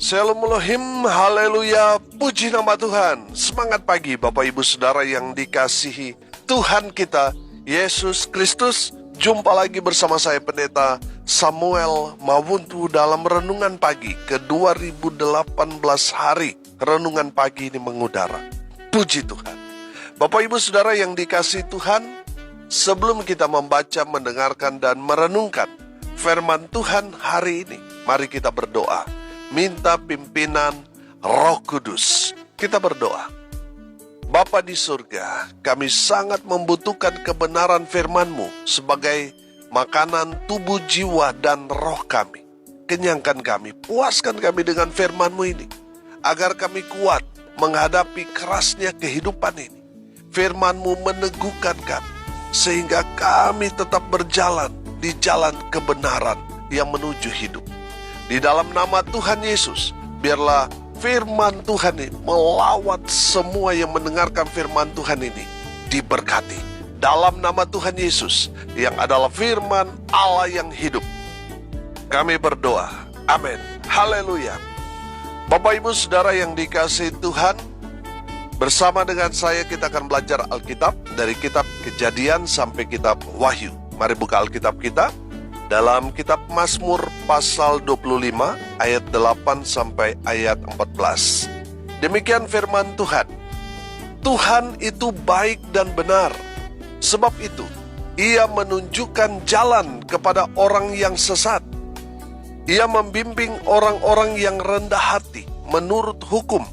Shalom Elohim, haleluya, puji nama Tuhan. Semangat pagi Bapak Ibu Saudara yang dikasihi Tuhan kita, Yesus Kristus. Jumpa lagi bersama saya Pendeta Samuel Mawuntu dalam Renungan Pagi ke 2018 hari. Renungan pagi ini mengudara. Puji Tuhan. Bapak Ibu Saudara yang dikasihi Tuhan, sebelum kita membaca, mendengarkan, dan merenungkan firman Tuhan hari ini, mari kita berdoa. Minta pimpinan Roh Kudus. Kita berdoa. Bapa di surga, kami sangat membutuhkan kebenaran firman-Mu sebagai makanan tubuh, jiwa, dan roh kami. Kenyangkan kami, puaskan kami dengan firman-Mu ini, agar kami kuat menghadapi kerasnya kehidupan ini. Firman-Mu meneguhkan kami, sehingga kami tetap berjalan di jalan kebenaran yang menuju hidup. Di dalam nama Tuhan Yesus, biarlah firman Tuhan ini melawat semua yang mendengarkan firman Tuhan ini diberkati. Dalam nama Tuhan Yesus yang adalah firman Allah yang hidup, kami berdoa. Amin. Haleluya. Bapak Ibu Saudara yang dikasihi Tuhan, bersama dengan saya kita akan belajar Alkitab dari kitab Kejadian sampai kitab Wahyu. Mari buka Alkitab kita dalam kitab Mazmur pasal 25 ayat 8 sampai ayat 14. Demikian firman Tuhan. Tuhan itu baik dan benar. Sebab itu, Ia menunjukkan jalan kepada orang yang sesat. Ia membimbing orang-orang yang rendah hati menurut hukum.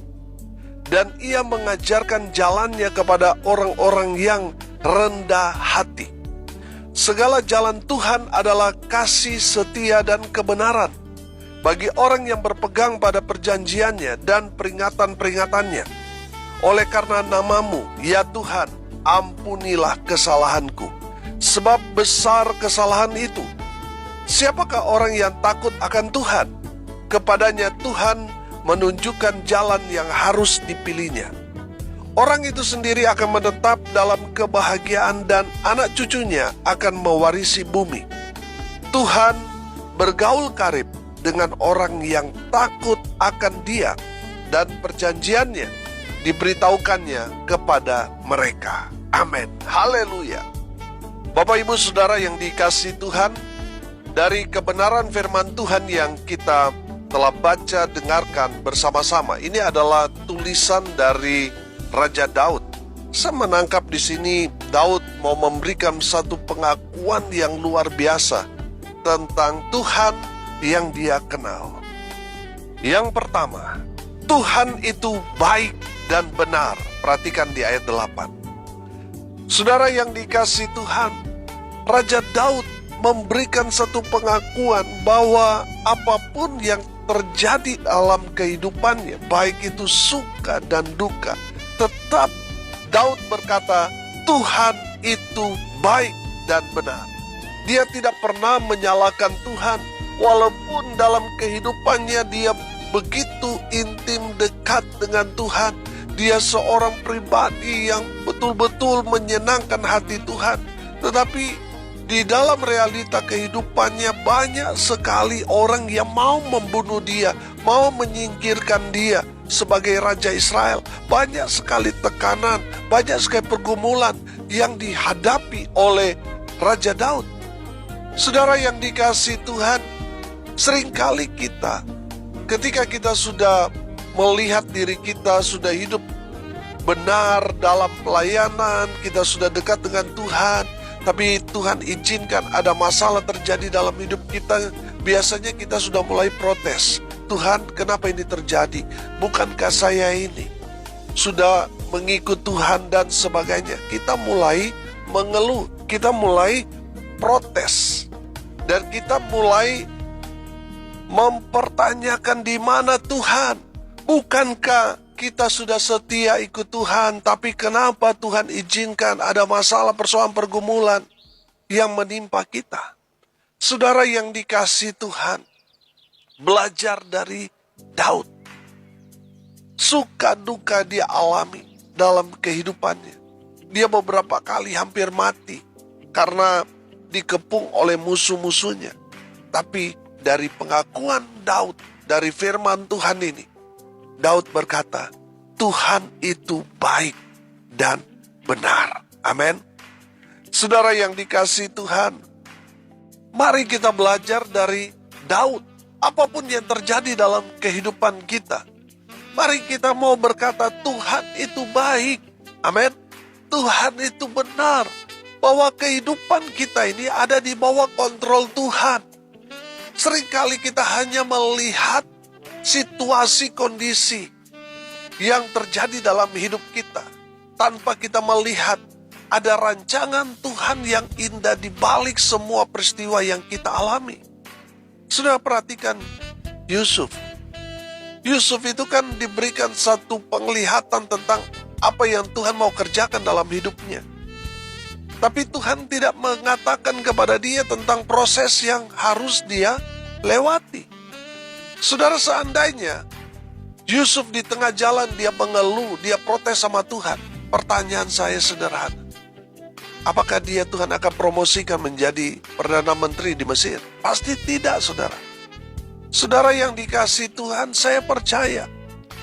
Dan Ia mengajarkan jalannya kepada orang-orang yang rendah hati. Segala jalan Tuhan adalah kasih, setia, dan kebenaran bagi orang yang berpegang pada perjanjiannya dan peringatan-peringatannya. Oleh karena nama-Mu, ya Tuhan, ampunilah kesalahanku, sebab besar kesalahan itu. Siapakah orang yang takut akan Tuhan? Kepadanya Tuhan menunjukkan jalan yang harus dipilihnya. Orang itu sendiri akan menetap dalam kebahagiaan dan anak cucunya akan mewarisi bumi. Tuhan bergaul karib dengan orang yang takut akan Dia, dan perjanjiannya diberitahukannya kepada mereka. Amin. Haleluya. Bapak Ibu Saudara yang dikasihi Tuhan, dari kebenaran firman Tuhan yang kita telah baca, dengarkan bersama-sama, ini adalah tulisan dari Raja Daud. Saya menangkap di sini Daud mau memberikan satu pengakuan yang luar biasa tentang Tuhan yang dia kenal. Yang pertama, Tuhan itu baik dan benar. Perhatikan di ayat 8. Saudara yang dikasihi Tuhan, Raja Daud memberikan satu pengakuan bahwa apapun yang terjadi dalam kehidupannya, baik itu suka dan duka, tetap Daud berkata, Tuhan itu baik dan benar. Dia tidak pernah menyalahkan Tuhan, walaupun dalam kehidupannya dia begitu intim dekat dengan Tuhan. Dia seorang pribadi yang betul-betul menyenangkan hati Tuhan. Tetapi di dalam realita kehidupannya banyak sekali orang yang mau membunuh dia, mau menyingkirkan dia sebagai Raja Israel. Banyak sekali tekanan, banyak sekali pergumulan yang dihadapi oleh Raja Daud. Saudara yang dikasihi Tuhan, seringkali kita, ketika kita sudah melihat diri kita sudah hidup benar dalam pelayanan, kita sudah dekat dengan Tuhan, tapi Tuhan izinkan ada masalah terjadi dalam hidup kita, biasanya kita sudah mulai protes. Tuhan, kenapa ini terjadi? Bukankah saya ini sudah mengikut Tuhan dan sebagainya? Kita mulai mengeluh, kita mulai protes, dan kita mulai mempertanyakan di mana Tuhan? Bukankah kita sudah setia ikut Tuhan, tapi kenapa Tuhan izinkan ada masalah, persoalan, pergumulan yang menimpa kita? Saudara yang dikasihi Tuhan, belajar dari Daud. Suka duka dia alami dalam kehidupannya. Dia beberapa kali hampir mati karena dikepung oleh musuh-musuhnya. Tapi dari pengakuan Daud, dari firman Tuhan ini, Daud berkata, Tuhan itu baik dan benar. Amin. Saudara yang dikasihi Tuhan, mari kita belajar dari Daud. Apapun yang terjadi dalam kehidupan kita, mari kita mau berkata Tuhan itu baik. Amin. Tuhan itu benar. Bahwa kehidupan kita ini ada di bawah kontrol Tuhan. Seringkali kita hanya melihat situasi kondisi yang terjadi dalam hidup kita, tanpa kita melihat ada rancangan Tuhan yang indah di balik semua peristiwa yang kita alami. Sudah perhatikan Yusuf. Yusuf itu kan diberikan satu penglihatan tentang apa yang Tuhan mau kerjakan dalam hidupnya. Tapi Tuhan tidak mengatakan kepada dia tentang proses yang harus dia lewati. Saudara, seandainya Yusuf di tengah jalan dia mengeluh, dia protes sama Tuhan. Pertanyaan saya sederhana. Apakah Tuhan akan promosikan menjadi Perdana Menteri di Mesir? Pasti tidak, saudara. Saudara yang dikasihi Tuhan, saya percaya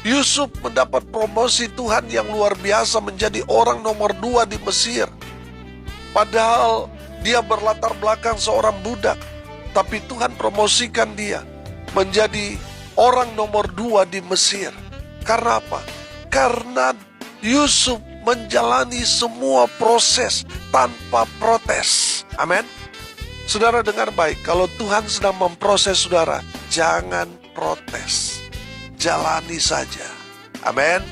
Yusuf mendapat promosi Tuhan yang luar biasa menjadi orang nomor 2 di Mesir. Padahal dia berlatar belakang seorang budak, tapi Tuhan promosikan dia menjadi orang nomor 2 di Mesir. Karena apa? Karena Yusuf menjalani semua proses tanpa protes. Amin. Saudara dengar baik, kalau Tuhan sedang memproses saudara, jangan protes. Jalani saja. Amin.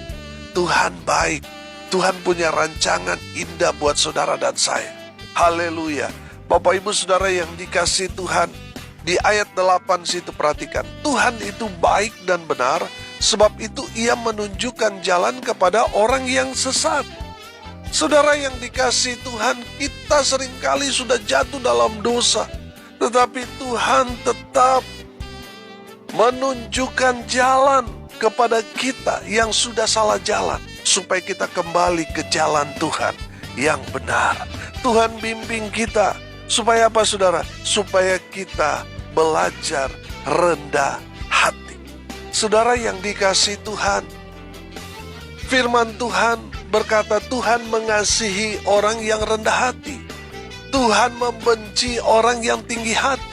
Tuhan baik. Tuhan punya rancangan indah buat saudara dan saya. Haleluya. Bapak ibu saudara yang dikasihi Tuhan, di ayat 8 situ perhatikan. Tuhan itu baik dan benar, sebab itu ia menunjukkan jalan kepada orang yang sesat. Saudara yang dikasihi Tuhan, kita seringkali sudah jatuh dalam dosa, tetapi Tuhan tetap menunjukkan jalan kepada kita yang sudah salah jalan, supaya kita kembali ke jalan Tuhan yang benar. Tuhan bimbing kita, supaya apa saudara? Supaya kita belajar rendah hati. Saudara yang dikasihi Tuhan, firman Tuhan berkata Tuhan mengasihi orang yang rendah hati. Tuhan membenci orang yang tinggi hati.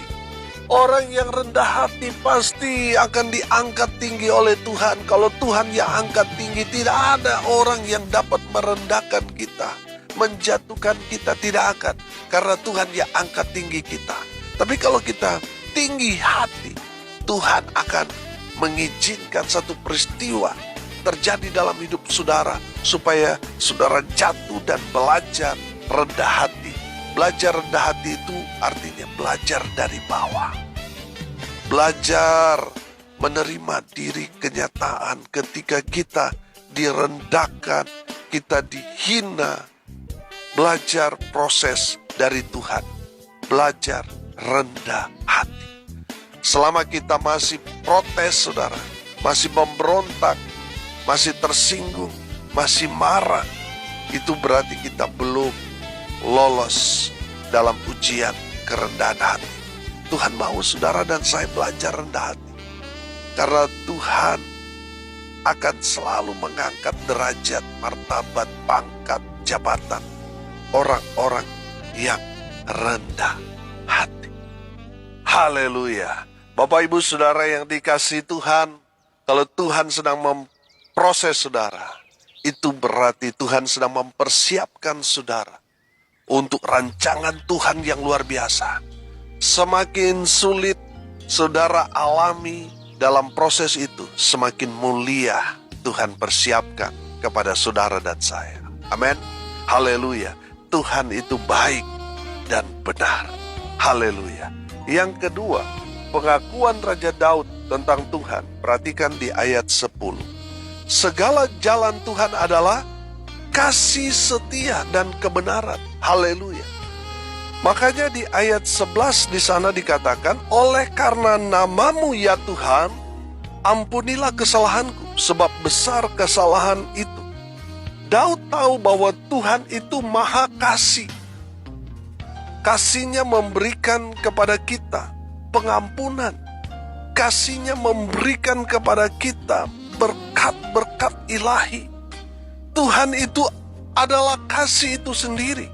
Orang yang rendah hati pasti akan diangkat tinggi oleh Tuhan. Kalau Tuhan yang angkat tinggi, tidak ada orang yang dapat merendahkan kita, menjatuhkan kita, tidak akan. Karena Tuhan yang angkat tinggi kita. Tapi kalau kita tinggi hati, Tuhan akan mengizinkan satu peristiwa terjadi dalam hidup saudara, supaya saudara jatuh dan belajar rendah hati. Belajar rendah hati itu artinya belajar dari bawah. Belajar menerima diri kenyataan ketika kita direndahkan, kita dihina. Belajar proses dari Tuhan. Belajar rendah hati. Selama kita masih protes saudara, masih memberontak, masih tersinggung, masih marah, itu berarti kita belum lolos dalam ujian kerendahan hati. Tuhan mau saudara dan saya belajar rendah hati. Karena Tuhan akan selalu mengangkat derajat, martabat, pangkat, jabatan orang-orang yang rendah hati. Haleluya. Bapak ibu saudara yang dikasihi Tuhan, kalau Tuhan sedang memproses saudara, itu berarti Tuhan sedang mempersiapkan saudara untuk rancangan Tuhan yang luar biasa. Semakin sulit saudara alami dalam proses itu, semakin mulia Tuhan persiapkan kepada saudara dan saya. Amin. Haleluya. Tuhan itu baik dan benar. Haleluya. Yang kedua, pengakuan Raja Daud tentang Tuhan. Perhatikan di ayat 10. Segala jalan Tuhan adalah kasih setia dan kebenaran. Haleluya. Makanya di ayat 11 di sana dikatakan, oleh karena namamu ya Tuhan, ampunilah kesalahanku, sebab besar kesalahan itu. Daud tahu bahwa Tuhan itu maha kasih. Kasihnya memberikan kepada kita pengampunan. kasih-Nya memberikan kepada kita berkat-berkat ilahi. Tuhan itu adalah kasih itu sendiri.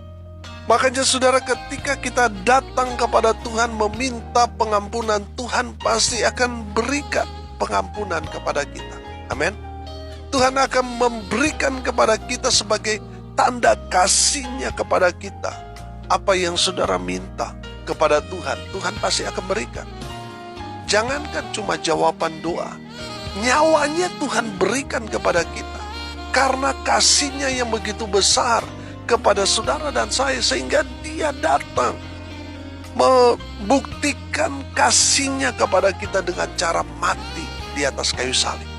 Makanya saudara, ketika kita datang kepada Tuhan meminta pengampunan, Tuhan pasti akan berikan pengampunan kepada kita. Amin. Tuhan akan memberikan kepada kita sebagai tanda kasih-Nya kepada kita. Apa yang saudara minta kepada Tuhan, Tuhan pasti akan berikan. Jangankan cuma jawaban doa, nyawanya Tuhan berikan kepada kita. Karena kasih-Nya yang begitu besar kepada saudara dan saya, sehingga Dia datang membuktikan kasih-Nya kepada kita dengan cara mati di atas kayu salib.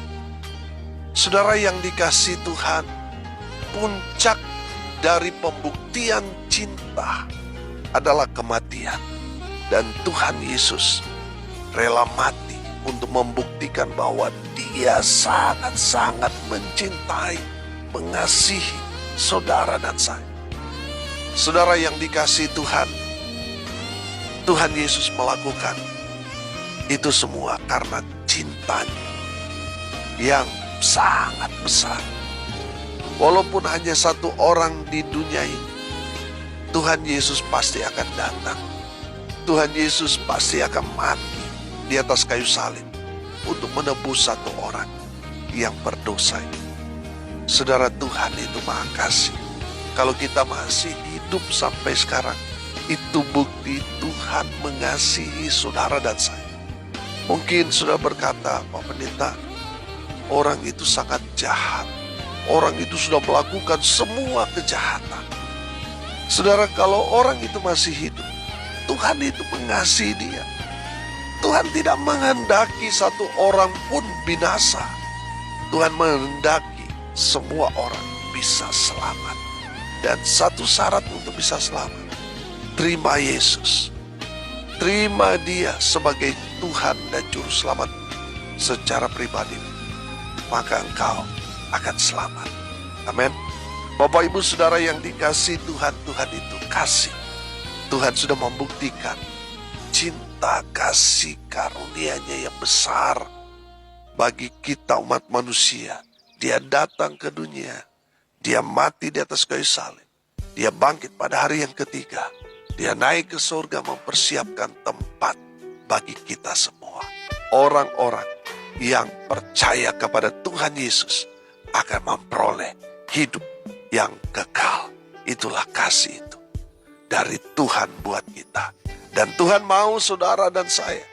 Saudara yang dikasihi Tuhan, puncak dari pembuktian cinta adalah kematian. Dan Tuhan Yesus rela mati untuk membuktikan bahwa Dia sangat-sangat mencintai, mengasihi saudara dan saya. Saudara yang dikasihi Tuhan, Tuhan Yesus melakukan itu semua karena cintanya yang sangat besar. Walaupun hanya satu orang di dunia ini, Tuhan Yesus pasti akan datang. Tuhan Yesus pasti akan mati di atas kayu salib untuk menebus satu orang yang berdosa. Saudara, Tuhan itu Maha Kasih. Kalau kita masih hidup sampai sekarang, itu bukti Tuhan mengasihi saudara dan saya. Mungkin sudah berkata, Pak Pendeta, orang itu sangat jahat. Orang itu sudah melakukan semua kejahatan. Saudara, kalau orang itu masih hidup, Tuhan itu mengasihi dia. Tuhan tidak menghendaki satu orang pun binasa. Tuhan menghendaki semua orang bisa selamat. Dan satu syarat untuk bisa selamat, terima Yesus. Terima Dia sebagai Tuhan dan Juru Selamat secara pribadi. Maka engkau akan selamat. Amin. Bapak Ibu Saudara yang dikasihi Tuhan, Tuhan itu kasih. Tuhan sudah membuktikan cinta kasih karunia-Nya yang besar bagi kita umat manusia. Dia datang ke dunia, Dia mati di atas kayu salib, Dia bangkit pada hari yang ketiga, Dia naik ke surga mempersiapkan tempat bagi kita semua. Orang-orang yang percaya kepada Tuhan Yesus akan memperoleh hidup yang kekal. Itulah kasih itu dari Tuhan buat kita. Dan Tuhan mau saudara dan saya,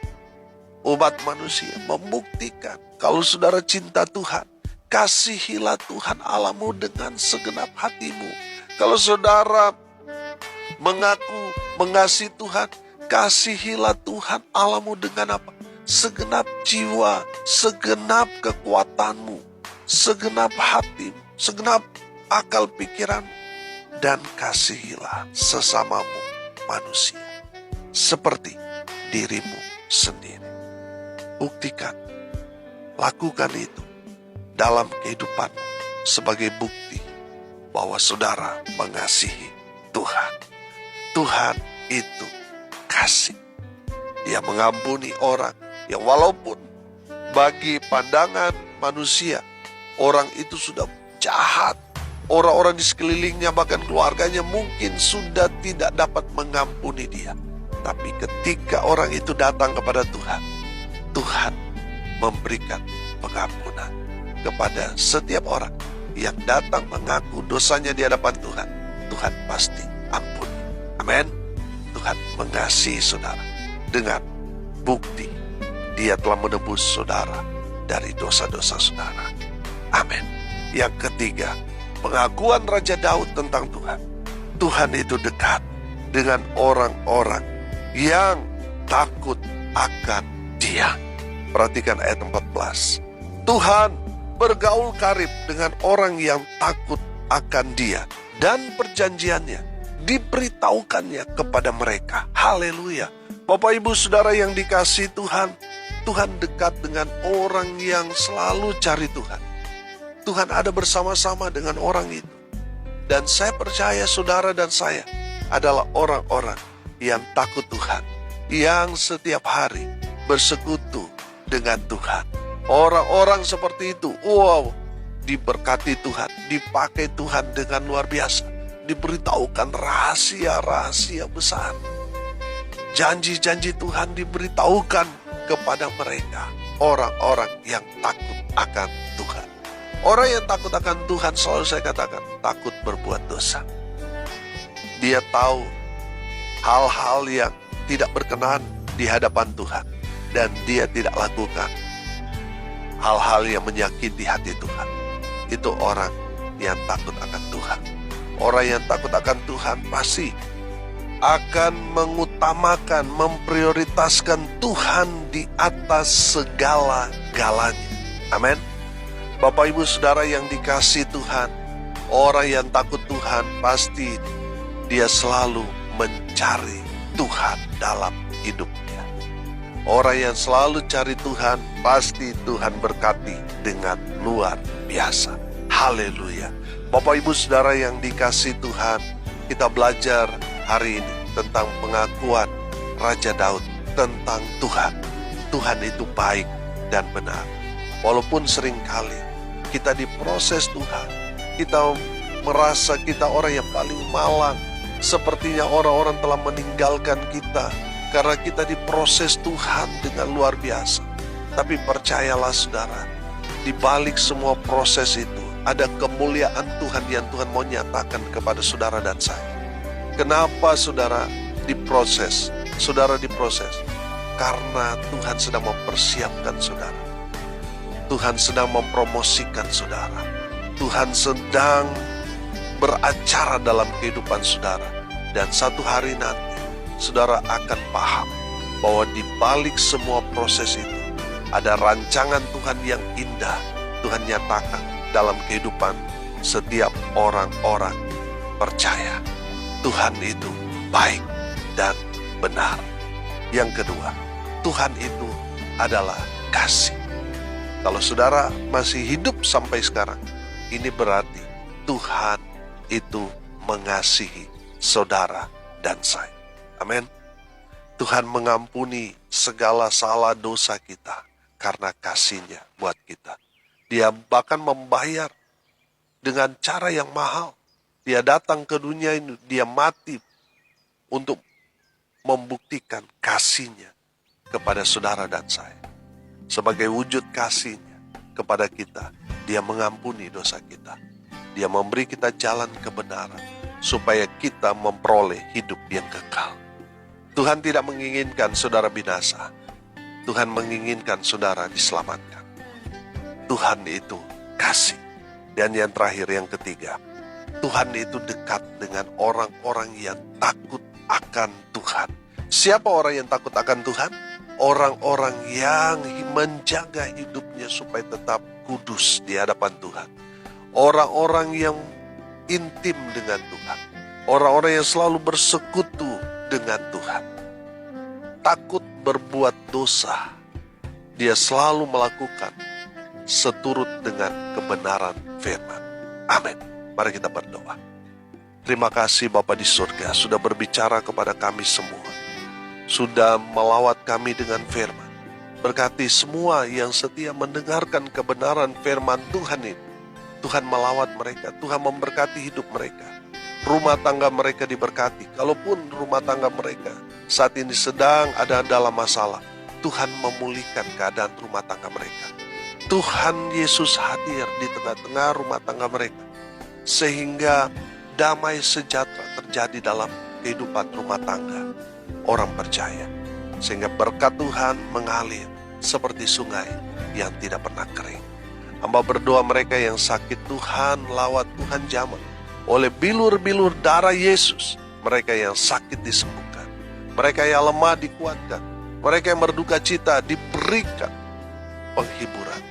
umat manusia, membuktikan kalau saudara cinta Tuhan. Kasihilah Tuhan Allahmu dengan segenap hatimu. Kalau saudara mengaku mengasihi Tuhan, kasihilah Tuhan Allahmu dengan apa? Segenap jiwa, segenap kekuatanmu, segenap hatimu, segenap akal pikiranmu. Dan kasihilah sesamamu manusia seperti dirimu sendiri. Buktikan, lakukan itu dalam kehidupanmu sebagai bukti bahwa saudara mengasihi Tuhan. Tuhan itu kasih. Dia mengampuni orang yang walaupun bagi pandangan manusia orang itu sudah jahat, orang-orang di sekelilingnya bahkan keluarganya mungkin sudah tidak dapat mengampuni dia. Tapi ketika orang itu datang kepada Tuhan, Tuhan memberikan pengampunan kepada setiap orang yang datang mengaku dosanya di hadapan Tuhan. Tuhan pasti ampuni. Amin. Tuhan mengasihi saudara dengan bukti Dia telah menebus saudara dari dosa-dosa saudara. Amin. Yang ketiga, pengakuan Raja Daud tentang Tuhan. Tuhan itu dekat dengan orang-orang yang takut akan Dia. Perhatikan ayat 14. Tuhan bergaul karib dengan orang yang takut akan Dia, dan perjanjiannya diberitahukannya kepada mereka. Haleluya. Bapak Ibu Saudara yang dikasihi Tuhan, Tuhan dekat dengan orang yang selalu cari Tuhan. Tuhan ada bersama-sama dengan orang itu. Dan saya percaya saudara dan saya adalah orang-orang yang takut Tuhan, yang setiap hari bersekutu dengan Tuhan. Orang-orang seperti itu, wow, diberkati Tuhan, dipakai Tuhan dengan luar biasa. Diberitahukan rahasia-rahasia besar. Janji-janji Tuhan diberitahukan kepada mereka. Orang-orang yang takut akan Tuhan. Orang yang takut akan Tuhan, selalu saya katakan, takut berbuat dosa. Dia tahu hal-hal yang tidak berkenan di hadapan Tuhan, dan dia tidak lakukan hal-hal yang menyakiti hati Tuhan. Itu orang yang takut akan Tuhan. Orang yang takut akan Tuhan pasti akan mengutamakan, memprioritaskan Tuhan di atas segala-galanya. Amin. Bapak Ibu Saudara yang dikasihi Tuhan, orang yang takut Tuhan pasti dia selalu mencari Tuhan dalam hidupnya. Orang yang selalu cari Tuhan, pasti Tuhan berkati dengan luar biasa. Haleluya. Bapak Ibu Saudara yang dikasihi Tuhan, kita belajar hari ini tentang pengakuan Raja Daud tentang Tuhan. Tuhan itu baik dan benar. Walaupun seringkali kita diproses Tuhan, kita merasa kita orang yang paling malang, sepertinya orang-orang telah meninggalkan kita karena kita diproses Tuhan dengan luar biasa. Tapi percayalah saudara, di balik semua proses itu ada kemuliaan Tuhan yang Tuhan mau nyatakan kepada saudara dan saya. Kenapa saudara diproses? Saudara diproses karena Tuhan sedang mempersiapkan saudara. Tuhan sedang mempromosikan saudara. Tuhan sedang beracara dalam kehidupan saudara. Dan satu hari nanti, saudara akan paham bahwa di balik semua proses itu, ada rancangan Tuhan yang indah Tuhan nyatakan dalam kehidupan setiap orang-orang percaya. Tuhan itu baik dan benar. Yang kedua, Tuhan itu adalah kasih. Kalau saudara masih hidup sampai sekarang, ini berarti Tuhan itu mengasihi saudara dan saya. Amin. Tuhan mengampuni segala salah dosa kita karena kasih-Nya buat kita. Dia bahkan membayar dengan cara yang mahal. Dia datang ke dunia ini, dia mati untuk membuktikan kasih-Nya kepada saudara dan saya. Sebagai wujud kasih-Nya kepada kita, dia mengampuni dosa kita. Dia memberi kita jalan kebenaran supaya kita memperoleh hidup yang kekal. Tuhan tidak menginginkan saudara binasa. Tuhan menginginkan saudara diselamatkan. Tuhan itu kasih. Dan yang terakhir, yang ketiga, Tuhan itu dekat dengan orang-orang yang takut akan Tuhan. Siapa orang yang takut akan Tuhan? Orang-orang yang menjaga hidupnya supaya tetap kudus di hadapan Tuhan. Orang-orang yang intim dengan Tuhan. Orang-orang yang selalu bersekutu dengan Tuhan. Takut berbuat dosa. Dia selalu melakukan seturut dengan kebenaran firman. Amin. Mari kita berdoa. Terima kasih Bapa di surga sudah berbicara kepada kami semua. Sudah melawat kami dengan firman. Berkati semua yang setia mendengarkan kebenaran firman Tuhan ini. Tuhan melawat mereka, Tuhan memberkati hidup mereka. Rumah tangga mereka diberkati. Kalaupun rumah tangga mereka saat ini sedang ada dalam masalah, Tuhan memulihkan keadaan rumah tangga mereka. Tuhan Yesus hadir di tengah-tengah rumah tangga mereka, sehingga damai sejahtera terjadi dalam kehidupan rumah tangga orang percaya. Sehingga berkat Tuhan mengalir seperti sungai yang tidak pernah kering. Hamba berdoa mereka yang sakit, Tuhan lawat, Tuhan jamah. Oleh bilur-bilur darah Yesus, mereka yang sakit disembuhkan. Mereka yang lemah dikuatkan. Mereka yang berduka cita diberikan penghiburan.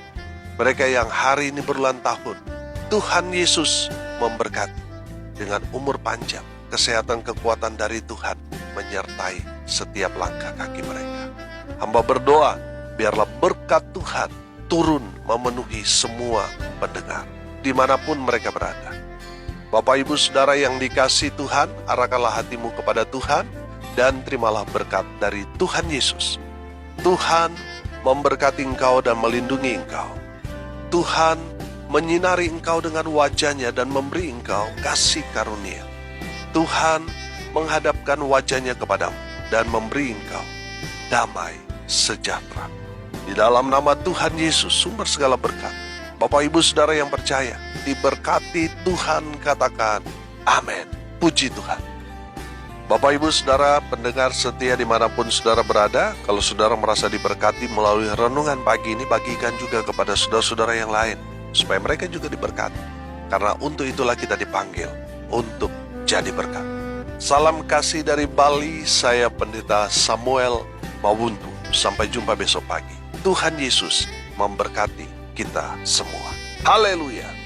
Mereka yang hari ini berulang tahun, Tuhan Yesus memberkati dengan umur panjang, kesehatan, kekuatan dari Tuhan menyertai setiap langkah kaki mereka. Hamba berdoa, biarlah berkat Tuhan turun memenuhi semua pendengar, dimanapun mereka berada. Bapak Ibu Saudara yang dikasihi Tuhan, arahkanlah hatimu kepada Tuhan, dan terimalah berkat dari Tuhan Yesus. Tuhan memberkati engkau dan melindungi engkau. Tuhan menyinari engkau dengan wajah-Nya dan memberi engkau kasih karunia. Tuhan menghadapkan wajah-Nya kepadamu dan memberi engkau damai sejahtera. Di dalam nama Tuhan Yesus, sumber segala berkat, Bapak Ibu Saudara yang percaya, diberkati Tuhan, katakan amin. Puji Tuhan. Bapak Ibu Saudara pendengar setia dimanapun saudara berada, kalau saudara merasa diberkati melalui renungan pagi ini, bagikan juga kepada saudara-saudara yang lain, supaya mereka juga diberkati. Karena untuk itulah kita dipanggil, untuk jadi berkat. Salam kasih dari Bali, saya Pendeta Samuel Mawuntu. Sampai jumpa besok pagi. Tuhan Yesus memberkati kita semua. Haleluya.